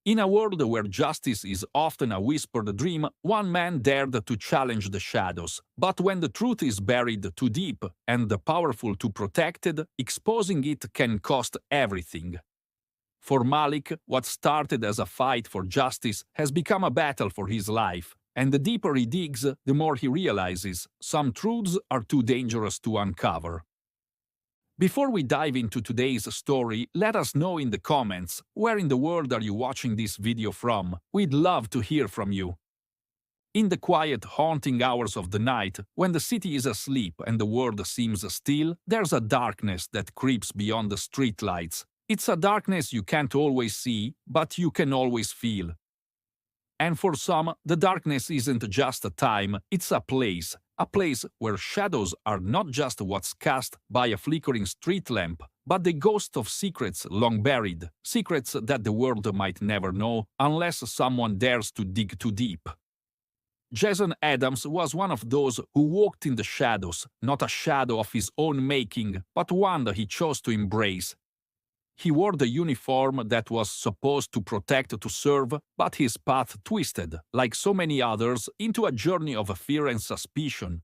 In a world where justice is often a whispered dream, one man dared to challenge the shadows. But when the truth is buried too deep and the powerful too protected, exposing it can cost everything. For Malik, what started as a fight for justice has become a battle for his life, and the deeper he digs, the more he realizes some truths are too dangerous to uncover. Before we dive into today's story, let us know in the comments where in the world are you watching this video from. We'd love to hear from you. In the quiet, haunting hours of the night, when the city is asleep and the world seems still, there's a darkness that creeps beyond the streetlights. It's a darkness you can't always see, but you can always feel. And for some, the darkness isn't just a time, it's a place where shadows are not just what's cast by a flickering street lamp, but the ghost of secrets long buried, secrets that the world might never know unless someone dares to dig too deep. Jason Adams was one of those who walked in the shadows, not a shadow of his own making, but one that he chose to embrace. He wore the uniform that was supposed to protect to serve, but his path twisted, like so many others, into a journey of fear and suspicion.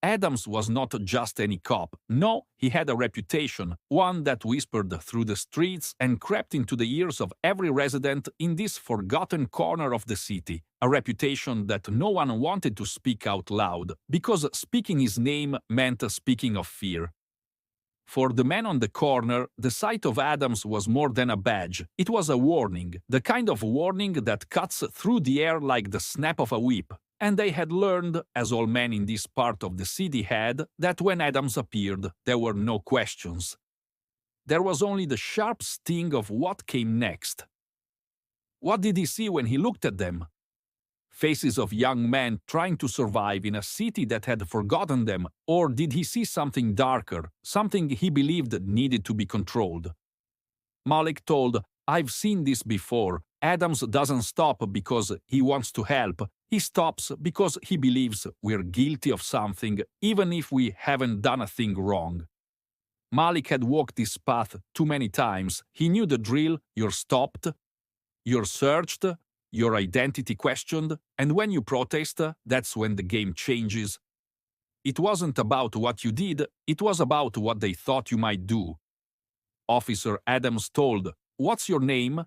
Adams was not just any cop. No, he had a reputation, one that whispered through the streets and crept into the ears of every resident in this forgotten corner of the city, a reputation that no one wanted to speak out loud, because speaking his name meant speaking of fear. For the man on the corner, the sight of Adams was more than a badge. It was a warning, the kind of warning that cuts through the air like the snap of a whip. And they had learned, as all men in this part of the city had, that when Adams appeared, there were no questions. There was only the sharp sting of what came next. What did he see when he looked at them? Faces of young men trying to survive in a city that had forgotten them, or did he see something darker, something he believed needed to be controlled? Malik told, "I've seen this before. Adams doesn't stop because he wants to help. He stops because he believes we're guilty of something, even if we haven't done a thing wrong." Malik had walked this path too many times. He knew the drill: you're stopped, you're searched, your identity questioned, and when you protest, that's when the game changes. It wasn't about what you did, it was about what they thought you might do. Officer Adams told, "What's your name?"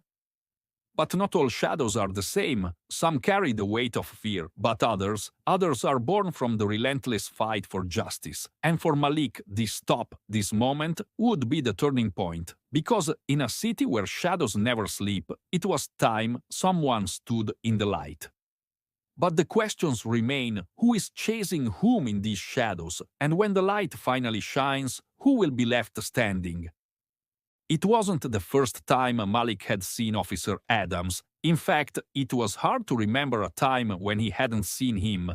But not all shadows are the same. Some carry the weight of fear, but others are born from the relentless fight for justice. And for Malik, this stop, this moment, would be the turning point. Because in a city where shadows never sleep, it was time someone stood in the light. But the questions remain: who is chasing whom in these shadows? And when the light finally shines, who will be left standing? It wasn't the first time Malik had seen Officer Adams. In fact, it was hard to remember a time when he hadn't seen him.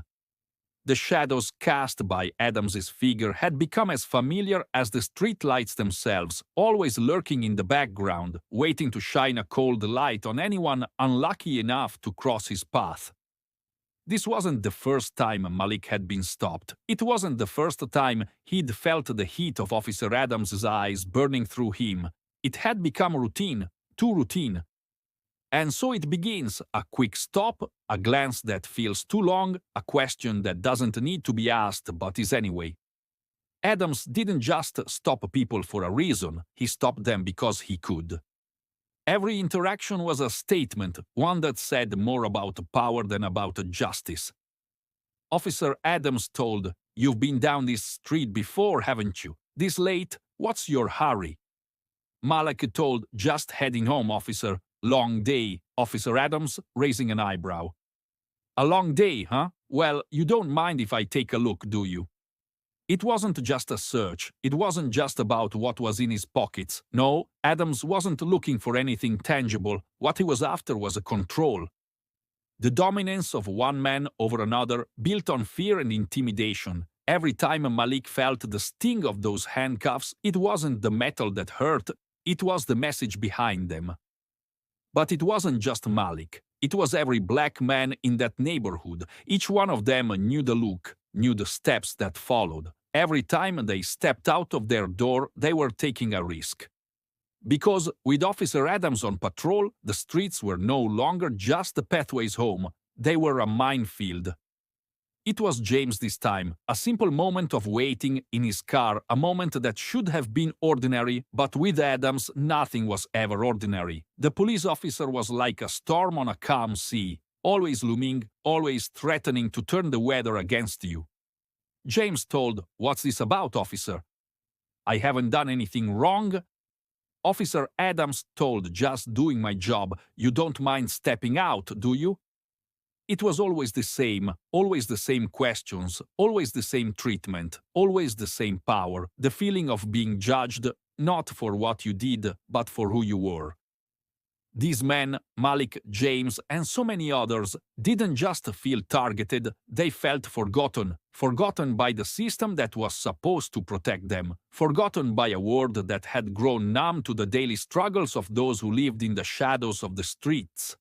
The shadows cast by Adams's figure had become as familiar as the streetlights themselves, always lurking in the background, waiting to shine a cold light on anyone unlucky enough to cross his path. This wasn't the first time Malik had been stopped. It wasn't the first time he'd felt the heat of Officer Adams's eyes burning through him. It had become routine, too routine. And so it begins: a quick stop, a glance that feels too long, a question that doesn't need to be asked but is anyway. Adams didn't just stop people for a reason, he stopped them because he could. Every interaction was a statement, one that said more about power than about justice. Officer Adams told, "You've been down this street before, haven't you? This late? What's your hurry?" Malik told, "Just heading home, officer. Long day." Officer Adams, raising an eyebrow. "A long day, huh? Well, you don't mind if I take a look, do you?" It wasn't just a search. It wasn't just about what was in his pockets. No, Adams wasn't looking for anything tangible. What he was after was a control. The dominance of one man over another, built on fear and intimidation. Every time Malik felt the sting of those handcuffs, it wasn't the metal that hurt, it was the message behind them. But it wasn't just Malik. It was every black man in that neighborhood. Each one of them knew the look, knew the steps that followed. Every time they stepped out of their door, they were taking a risk. Because with Officer Adams on patrol, the streets were no longer just the pathways home, they were a minefield. It was James this time, a simple moment of waiting in his car, a moment that should have been ordinary, but with Adams nothing was ever ordinary. The police officer was like a storm on a calm sea, always looming, always threatening to turn the weather against you. James told, "What's this about, officer?" "I haven't done anything wrong." Officer Adams told, "Just doing my job. You don't mind stepping out, do you?" It was always the same questions, always the same treatment, always the same power, the feeling of being judged, not for what you did, but for who you were. These men, Malik, James, and so many others, didn't just feel targeted, they felt forgotten. Forgotten by the system that was supposed to protect them. Forgotten by a world that had grown numb to the daily struggles of those who lived in the shadows of the streets.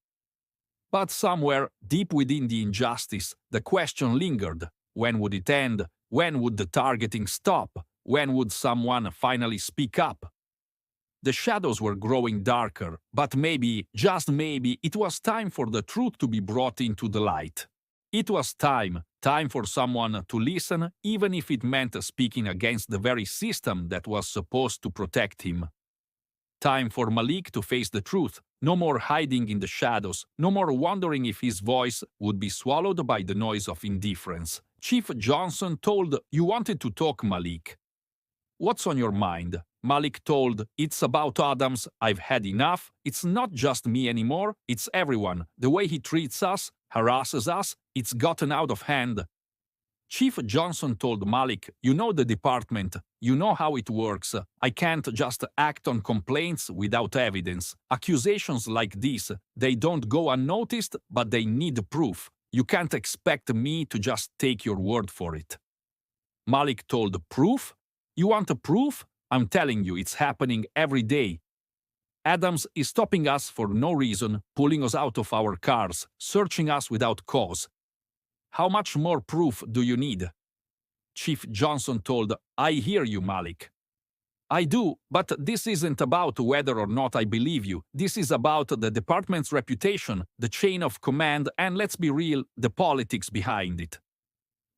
But somewhere, deep within the injustice, the question lingered. When would it end? When would the targeting stop? When would someone finally speak up? The shadows were growing darker, but maybe, just maybe, it was time for the truth to be brought into the light. It was time for someone to listen, even if it meant speaking against the very system that was supposed to protect him. Time for Malik to face the truth. No more hiding in the shadows, no more wondering if his voice would be swallowed by the noise of indifference. Chief Johnson told, "You wanted to talk, Malik. What's on your mind?" Malik told, "It's about Adams. I've had enough. It's not just me anymore, it's everyone. The way he treats us, harasses us, it's gotten out of hand." Chief Johnson told Malik, "You know the department. You know how it works. I can't just act on complaints without evidence. Accusations like this, they don't go unnoticed, but they need proof. You can't expect me to just take your word for it." Malik told, "Proof? You want a proof? I'm telling you, it's happening every day. Adams is stopping us for no reason, pulling us out of our cars, searching us without cause. How much more proof do you need?" Chief Johnson told, "I hear you, Malik. I do, but this isn't about whether or not I believe you. This is about the department's reputation, the chain of command, and let's be real, the politics behind it.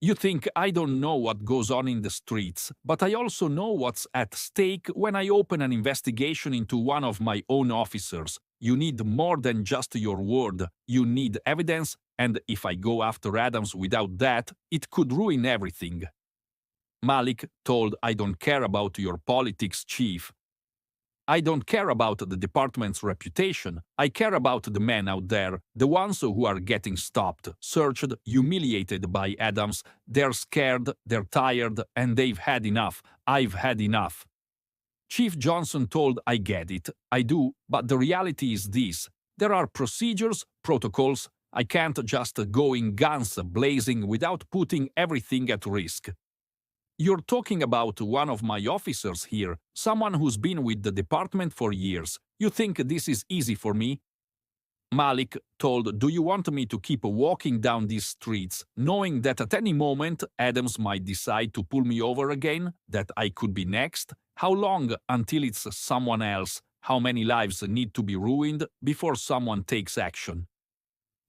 You think I don't know what goes on in the streets, but I also know what's at stake when I open an investigation into one of my own officers. You need more than just your word. You need evidence, and if I go after Adams without that, it could ruin everything." Malik told, "I don't care about your politics, Chief. I don't care about the department's reputation. I care about the men out there, the ones who are getting stopped, searched, humiliated by Adams. They're scared, they're tired, and they've had enough. I've had enough." Chief Johnson told, "I get it. I do, but the reality is this. There are procedures, protocols. I can't just go in guns blazing without putting everything at risk. You're talking about one of my officers here, someone who's been with the department for years. You think this is easy for me?" Malik told, "Do you want me to keep walking down these streets, knowing that at any moment Adams might decide to pull me over again, that I could be next? How long until it's someone else? How many lives need to be ruined before someone takes action?"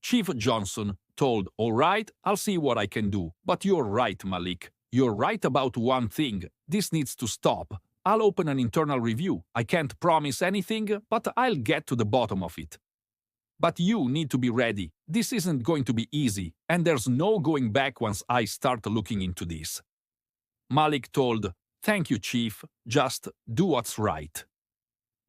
Chief Johnson told, "All right, I'll see what I can do. But you're right, Malik. You're right about one thing. This needs to stop. I'll open an internal review. I can't promise anything, but I'll get to the bottom of it. But you need to be ready. This isn't going to be easy, and there's no going back once I start looking into this." Malik told, "Thank you, Chief. Just do what's right."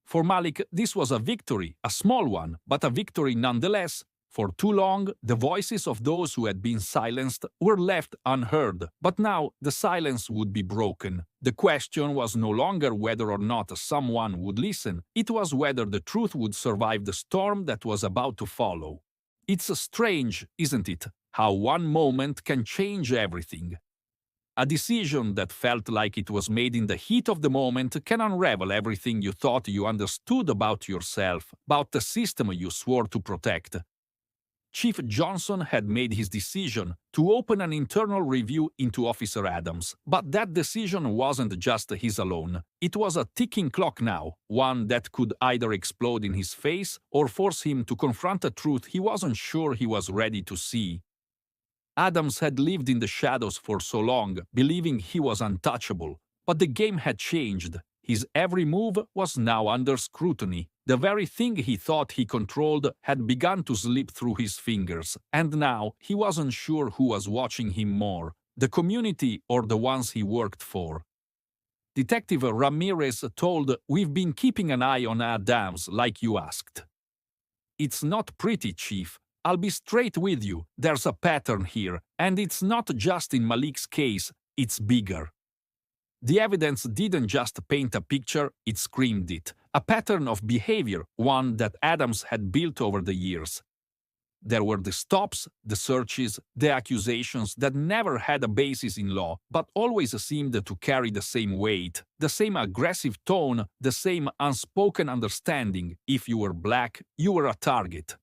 For Malik, this was a victory, a small one, but a victory nonetheless. For too long, the voices of those who had been silenced were left unheard, but now the silence would be broken. The question was no longer whether or not someone would listen, it was whether the truth would survive the storm that was about to follow. It's strange, isn't it, how one moment can change everything. A decision that felt like it was made in the heat of the moment can unravel everything you thought you understood about yourself, about the system you swore to protect. Chief Johnson had made his decision to open an internal review into Officer Adams, but that decision wasn't just his alone. It was a ticking clock now, one that could either explode in his face or force him to confront a truth he wasn't sure he was ready to see. Adams had lived in the shadows for so long, believing he was untouchable. But the game had changed. His every move was now under scrutiny. The very thing he thought he controlled had begun to slip through his fingers, and now he wasn't sure who was watching him more, the community or the ones he worked for. Detective Ramirez told, "We've been keeping an eye on Adams like you asked." "It's not pretty, Chief. I'll be straight with you. There's a pattern here, and it's not just in Malik's case, it's bigger." The evidence didn't just paint a picture, it screamed it. A pattern of behavior, one that Adams had built over the years. There were the stops, the searches, the accusations that never had a basis in law, but always seemed to carry the same weight, the same aggressive tone, the same unspoken understanding. If you were black, you were a target.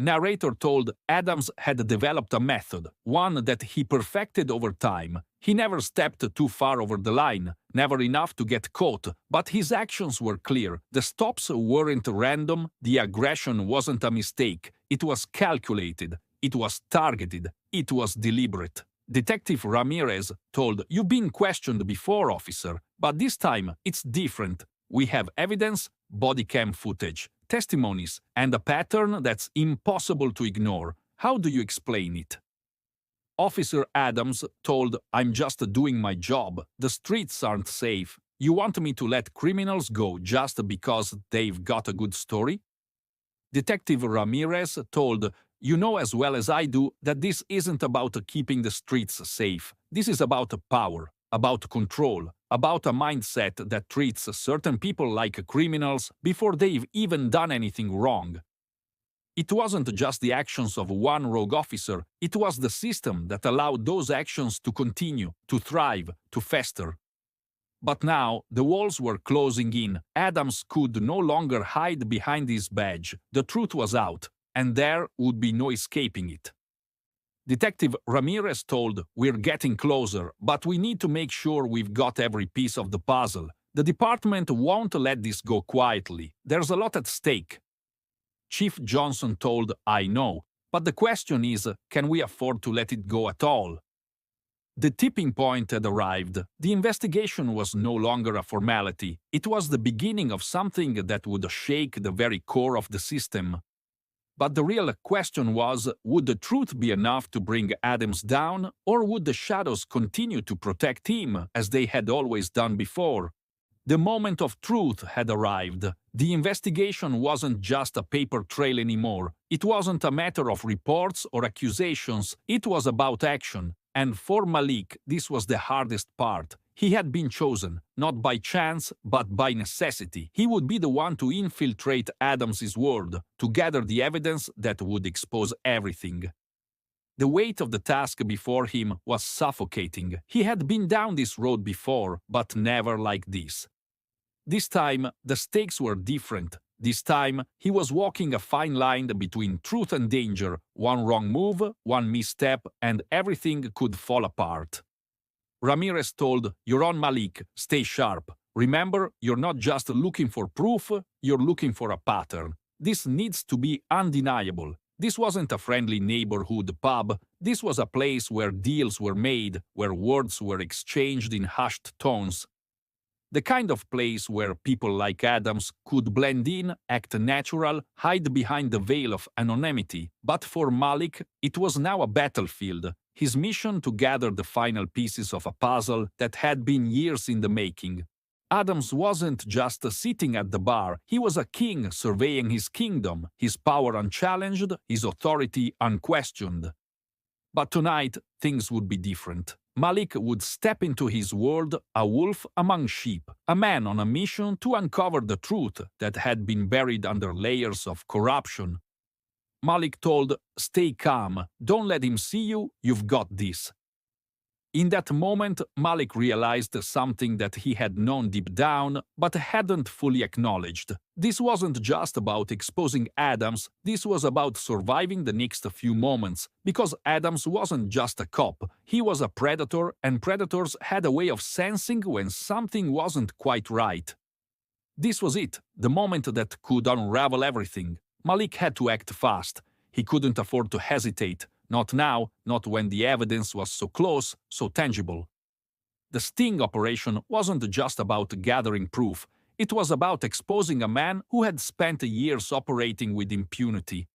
Narrator told Adams had developed a method, one that he perfected over time. He never stepped too far over the line, never enough to get caught, but his actions were clear. The stops weren't random, the aggression wasn't a mistake. It was calculated, it was targeted, it was deliberate. Detective Ramirez told, "You've been questioned before, officer, but this time it's different. We have evidence, body cam footage, testimonies, and a pattern that's impossible to ignore. How do you explain it?" Officer Adams told, "I'm just doing my job. The streets aren't safe. You want me to let criminals go just because they've got a good story?" Detective Ramirez told, "You know as well as I do that this isn't about keeping the streets safe. This is about power, about control, about a mindset that treats certain people like criminals before they've even done anything wrong." It wasn't just the actions of one rogue officer, it was the system that allowed those actions to continue, to thrive, to fester. But now, the walls were closing in. Adams could no longer hide behind his badge. The truth was out, and there would be no escaping it. Detective Ramirez told, "We're getting closer, but we need to make sure we've got every piece of the puzzle. The department won't let this go quietly. There's a lot at stake." Chief Johnson told, "I know, but the question is, can we afford to let it go at all?" The tipping point had arrived. The investigation was no longer a formality. It was the beginning of something that would shake the very core of the system. But the real question was, would the truth be enough to bring Adams down, or would the shadows continue to protect him as they had always done before? The moment of truth had arrived. The investigation wasn't just a paper trail anymore. It wasn't a matter of reports or accusations. It was about action. And for Malik, this was the hardest part. He had been chosen, not by chance, but by necessity. He would be the one to infiltrate Adams's world, to gather the evidence that would expose everything. The weight of the task before him was suffocating. He had been down this road before, but never like this. This time, the stakes were different. This time, he was walking a fine line between truth and danger. One wrong move, one misstep, and everything could fall apart. Ramirez told, "You're on, Malik. Stay sharp. Remember, you're not just looking for proof, you're looking for a pattern. This needs to be undeniable. This wasn't a friendly neighborhood pub. This was a place where deals were made, where words were exchanged in hushed tones. The kind of place where people like Adams could blend in, act natural, hide behind the veil of anonymity. But for Malik, it was now a battlefield. His mission to gather the final pieces of a puzzle that had been years in the making. Adams wasn't just sitting at the bar, he was a king surveying his kingdom, his power unchallenged, his authority unquestioned. But tonight, things would be different. Malik would step into his world, a wolf among sheep, a man on a mission to uncover the truth that had been buried under layers of corruption. Malik told, "Stay calm, don't let him see you, you've got this." In that moment, Malik realized something that he had known deep down but hadn't fully acknowledged. This wasn't just about exposing Adams, this was about surviving the next few moments, because Adams wasn't just a cop, he was a predator, and predators had a way of sensing when something wasn't quite right. This was it, the moment that could unravel everything. Malik had to act fast. He couldn't afford to hesitate. Not now, not when the evidence was so close, so tangible. The sting operation wasn't just about gathering proof. It was about exposing a man who had spent years operating with impunity.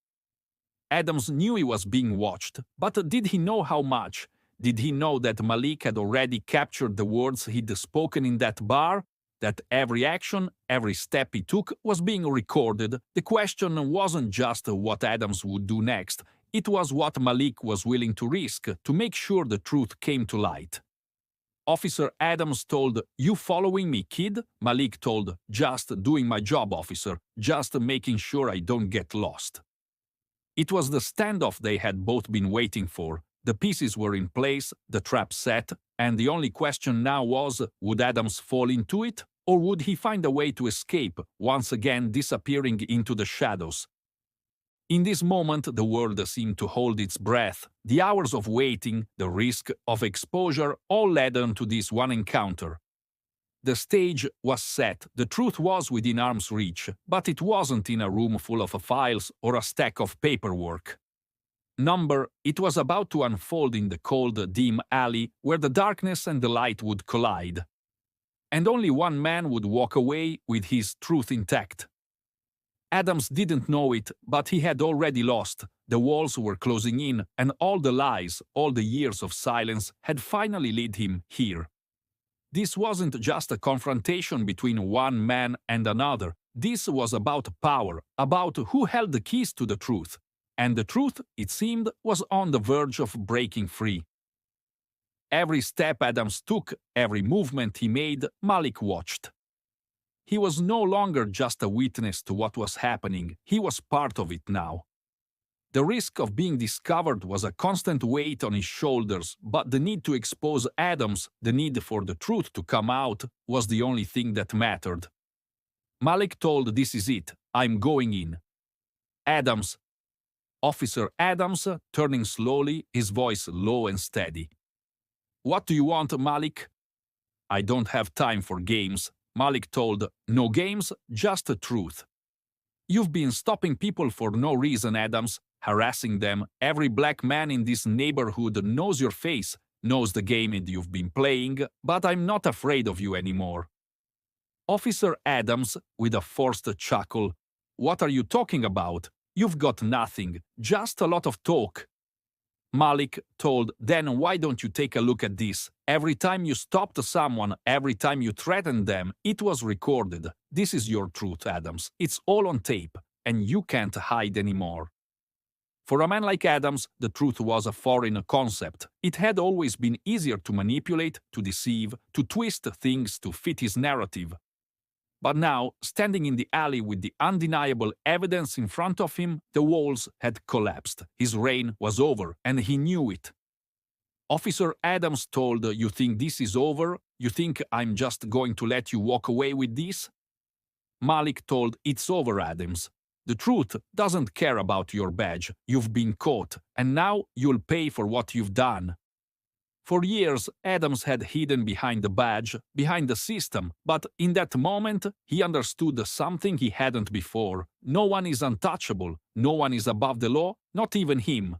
Adams knew he was being watched, but did he know how much? Did he know that Malik had already captured the words he'd spoken in that bar? That every action, every step he took was being recorded? The question wasn't just what Adams would do next. It was what Malik was willing to risk to make sure the truth came to light. Officer Adams told, "You following me, kid?" Malik told, "Just doing my job, officer. Just making sure I don't get lost." It was the standoff they had both been waiting for. The pieces were in place, the trap set, and the only question now was, would Adams fall into it? Or would he find a way to escape, once again disappearing into the shadows? In this moment, the world seemed to hold its breath. The hours of waiting, the risk of exposure, all led on to this one encounter. The stage was set, the truth was within arm's reach, but it wasn't in a room full of files or a stack of paperwork. It was about to unfold in the cold, dim alley where the darkness and the light would collide. And only one man would walk away with his truth intact. Adams didn't know it, but he had already lost. The walls were closing in, and all the lies, all the years of silence had finally led him here. This wasn't just a confrontation between one man and another. This was about power, about who held the keys to the truth. And the truth, it seemed, was on the verge of breaking free. Every step Adams took, every movement he made, Malik watched. He was no longer just a witness to what was happening, he was part of it now. The risk of being discovered was a constant weight on his shoulders, but the need to expose Adams, the need for the truth to come out, was the only thing that mattered. Malik told, "This is it, I'm going in." Adams, Officer Adams, turning slowly, his voice low and steady. "What do you want, Malik?" "I don't have time for games," Malik told. "No games, just the truth." "You've been stopping people for no reason, Adams, harassing them. Every black man in this neighborhood knows your face, knows the game you've been playing, but I'm not afraid of you anymore." Officer Adams, with a forced chuckle, "What are you talking about? You've got nothing, just a lot of talk." Malik told, "Then why don't you take a look at this? Every time you stopped someone, every time you threatened them, it was recorded. This is your truth, Adams. It's all on tape, and you can't hide anymore." For a man like Adams, the truth was a foreign concept. It had always been easier to manipulate, to deceive, to twist things to fit his narrative. But now, standing in the alley with the undeniable evidence in front of him, the walls had collapsed. His reign was over, and he knew it. Officer Adams told, "You think this is over? You think I'm just going to let you walk away with this?" Malik told, "It's over, Adams. The truth doesn't care about your badge. You've been caught, and now you'll pay for what you've done." For years, Adams had hidden behind the badge, behind the system, but in that moment, he understood something he hadn't before. No one is untouchable, no one is above the law, not even him.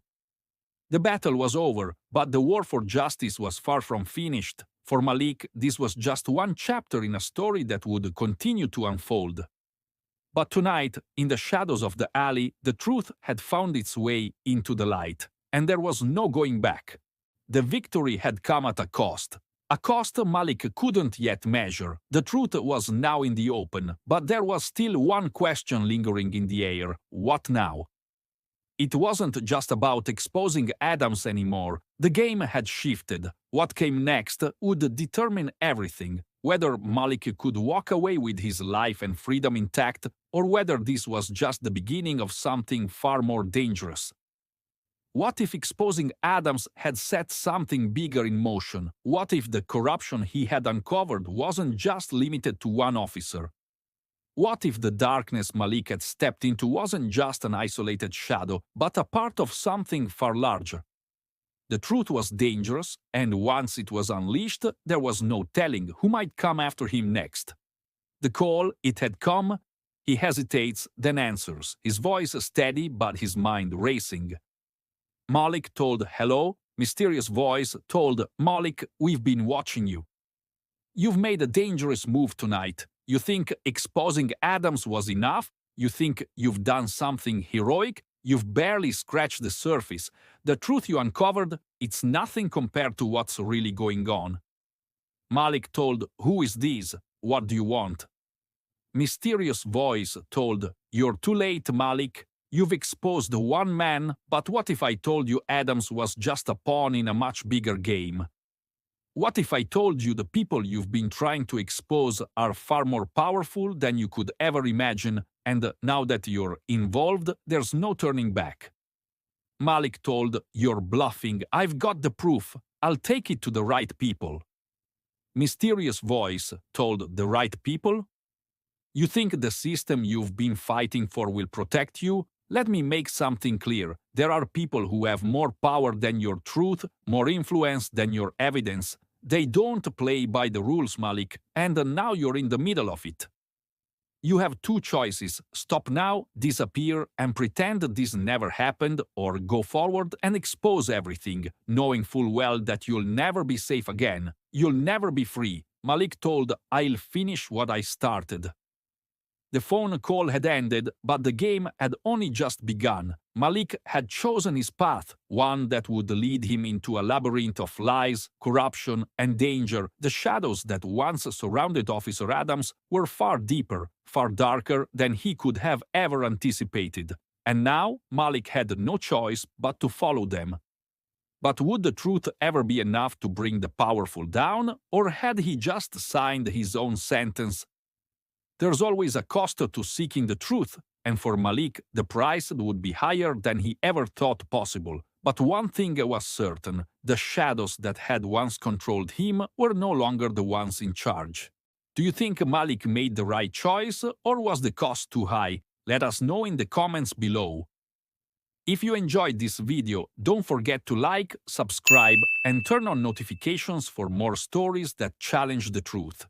The battle was over, but the war for justice was far from finished. For Malik, this was just one chapter in a story that would continue to unfold. But tonight, in the shadows of the alley, the truth had found its way into the light, and there was no going back. The victory had come at a cost Malik couldn't yet measure. The truth was now in the open, but there was still one question lingering in the air: what now? It wasn't just about exposing Adams anymore. The game had shifted. What came next would determine everything, whether Malik could walk away with his life and freedom intact, or whether this was just the beginning of something far more dangerous. What if exposing Adams had set something bigger in motion? What if the corruption he had uncovered wasn't just limited to one officer? What if the darkness Malik had stepped into wasn't just an isolated shadow, but a part of something far larger? The truth was dangerous, and once it was unleashed, there was no telling who might come after him next. The call, it had come. He hesitates, then answers, his voice steady but his mind racing. Malik told hello. Mysterious voice told Malik, we've been watching you. You've made a dangerous move tonight. You think exposing Adams was enough? You think you've done something heroic? You've barely scratched the surface. The truth you uncovered, it's nothing compared to what's really going on. Malik told, who is this? What do you want? Mysterious voice told, you're too late, Malik. You've exposed one man, but what if I told you Adams was just a pawn in a much bigger game? What if I told you the people you've been trying to expose are far more powerful than you could ever imagine, and now that you're involved, there's no turning back? Malik told, you're bluffing. I've got the proof. I'll take it to the right people. Mysterious voice told, the right people? You think the system you've been fighting for will protect you? Let me make something clear. There are people who have more power than your truth, more influence than your evidence. They don't play by the rules, Malik, and now you're in the middle of it. You have two choices: stop now, disappear, and pretend this never happened, or go forward and expose everything, knowing full well that you'll never be safe again. You'll never be free. Malik told, I'll finish what I started. The phone call had ended, but the game had only just begun. Malik had chosen his path, one that would lead him into a labyrinth of lies, corruption, and danger. The shadows that once surrounded Officer Adams were far deeper, far darker than he could have ever anticipated. And now Malik had no choice but to follow them. But would the truth ever be enough to bring the powerful down, or had he just signed his own sentence? There's always a cost to seeking the truth, and for Malik, the price would be higher than he ever thought possible. But one thing was certain: the shadows that had once controlled him were no longer the ones in charge. Do you think Malik made the right choice, or was the cost too high? Let us know in the comments below. If you enjoyed this video, don't forget to like, subscribe, and turn on notifications for more stories that challenge the truth.